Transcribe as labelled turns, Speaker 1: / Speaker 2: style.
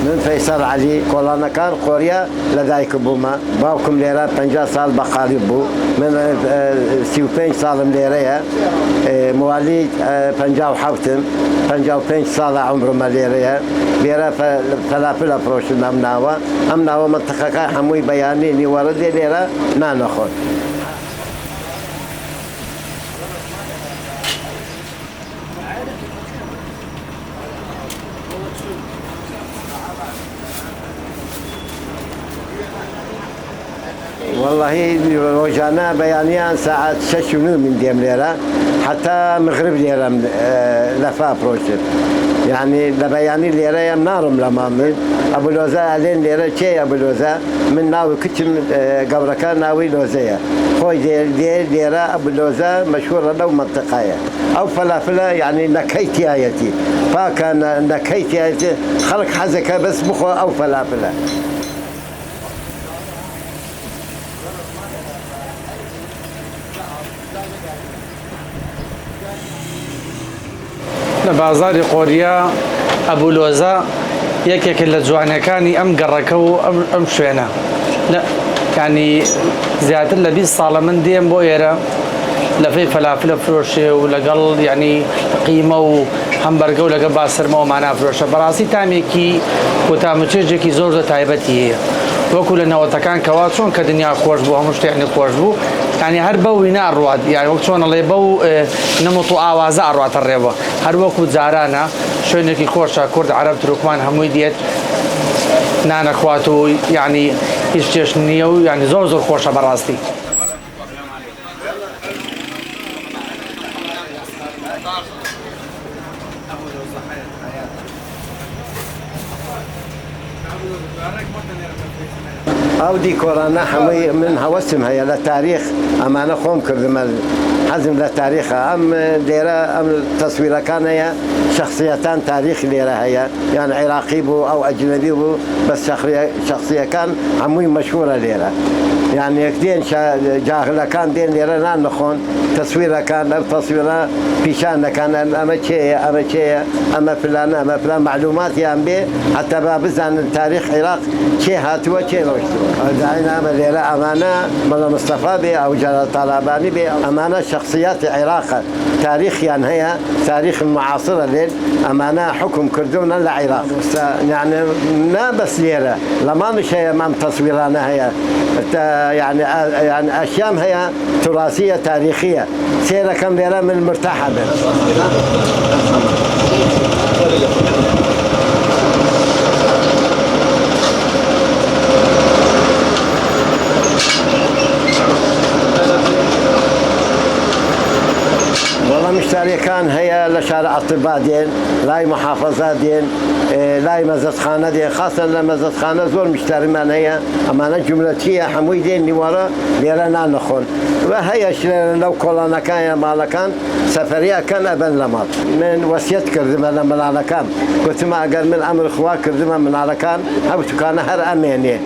Speaker 1: من فيصل علي كولانا كان قوريا لدايك بوما باوكم ليرة 50 سال بقالي بو من 35 سال ليرة مواليد 55 سال عمره ما ليرة ليرة فلافل فروش أمناوا منطقة حموي بياني نورد ليرة نانخون والله روجانا بيانيان ساعة 6 من ديم ليرة حتى مغرب ليرة لفا بروشت يعني لبياني ليرة نارم لمامن أبو لوزا علين ليرة شيء أبو لوزا من ناوي كتم قبركان ناوي لوزية خوي ديال ليرة أبو لوزا مشهورة لو منطقية أو فلافلة يعني نكيتي آيتي فكان نكيتي آيتي خلق حزكة بس بخو أو فلافلة
Speaker 2: لبازاری قوریا ئەبولۆزە یەکێک لە جوانەکانی ئەم گەڕەکە و ئەم شوێنە یعنی زیاتر لە 20 ساڵە من دێم بۆ ئێرە لەفەی فەلافلە فرۆشێ و لەگەڵ یعنی قیمە و هەمبەرگە و لەگەڵ باسرمەوە مانا فرۆشە بەڕاستی تامێکی وتامچێژێکی زۆر تایبەتی هەیە وەکو لە نەوەتەکان کەوا چۆن کە دنیا خۆش بوو هەموو شتێنی خۆش بوو يعني هەر بەوی ناڕوات یان وەک چۆن ئەڵێ بەو نەمەت و ئاوازە ئەڕواتە ڕێوە هەر وەکو جارانە شوێنێکی خۆشە کورد عەرەب تورکمان هەمووی دێت نانەخوات و یعنی هیچ شتێش نییە و یعنی زۆر زۆر خۆشە بەڕاستی
Speaker 1: أو ديكورانا حمي من هوسم هي للتاريخ أمانة خوم كردم حزم للتاريخ أم ديرة أم تصوير كان هي شخصيتان تاريخ ديرة هي يعني عراقي بو أو أجنبي بو بس شخصية كان عموي مشهورة ديرة يعني كدين جاهلة كان دين ديرة نان نخون تصويرها كان أو تصويرها بيشان كان أما شيء أما فلان معلومات يعني بي حتى بابزان التاريخ العراق شيء هاتوا شيء روشتوا دعينا مليرة أمانة ملا مصطفى بي أو جلال طلباني بي أمانة شخصيات العراق تاريخ يعني هي تاريخ المعاصرة ليل أمانة حكم كردون للعراق يعني لا بس ليرة لما مش هي أمام تصويرنا هي يعني أشياء هي تراثية تاريخية سيرة كم ليرة من المرتاحة مشتري كان هي لشارع الطباء دين لاي محافظات دين لاي مزاد خانه دين خاصة لمزاد خانه زور مشتري من هي أمانة جملتية حموي دين نوارا ليرانا نخون وهي لو كولانا كان مالا كان سفرية كان أبن لمات من وسيت كردما من على كان كنت ما أقل من أمر إخوة كردما من على كان أو كان هر أميني